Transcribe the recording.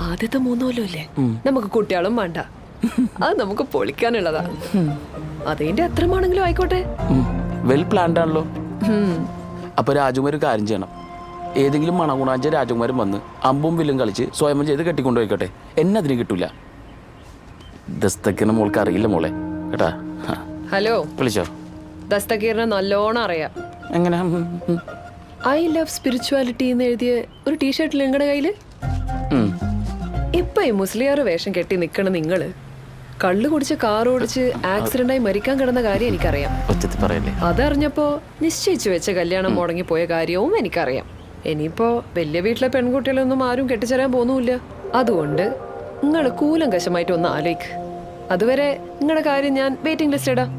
ആദ്യത്തെ 3 കൊല്ലമല്ലേ നമുക്ക് കുട്ടികളും വേണ്ട. അത് നമുക്ക് പൊളിക്കാനുള്ളതാ. അതിന്റെ എത്രമാണെങ്കിലും ആയിക്കോട്ടെ. വെൽ പ്ലാൻഡ് ആണല്ലോ. അപ്പൊ രാജകുമാർ ഒരു കാര്യം ചെയ്യണം. ഏതെങ്കിലും മണകുണാഞ്ച രാജകുമാരൻ വന്ന് അമ്പും വില്ലും കളിച്ച് സ്വയം ചെയ്ത് കെട്ടിക്കൊണ്ടുപോയിക്കോട്ടെ. എന്നെ അതിന് കിട്ടൂല. ദസ്തക്കിന് മോൾക്ക് അറിയില്ല മോളെ കേട്ടാ. ഹലോ, വിളിച്ചോ? ദസ്തഗീറിനെ നല്ലോണം അറിയാം. എങ്ങനെ? ഐ ലവ് സ്പിരിച്വാലിറ്റി എന്ന് എഴുതിയ ഒരു ടീഷർട്ടിൽ നിങ്ങളുടെ കയ്യില് ഇപ്പൊ ഈ മുസ്ലിയാർ വേഷം കെട്ടി നിക്കണ നിങ്ങള് കള്ളു കുടിച്ച് കാർ ഓടിച്ച് ആക്സിഡന്റായി മരിക്കാൻ കിടന്ന കാര്യം എനിക്കറിയാം. അതറിഞ്ഞപ്പോ നിശ്ചയിച്ചു വെച്ച കല്യാണം മുടങ്ങിപ്പോയ കാര്യവും എനിക്കറിയാം. ഇനിയിപ്പോ വലിയ വീട്ടിലെ പെൺകുട്ടികളൊന്നും ആരും കെട്ടിച്ചേരാൻ പോകുന്നില്ല. അതുകൊണ്ട് നിങ്ങള് കൂലം കശമായിട്ട് ഒന്ന് ആലോചിക്ക്. അതുവരെ നിങ്ങളുടെ കാര്യം ഞാൻ വെയിറ്റിംഗ് ലിസ്റ്റ് ഇടാം.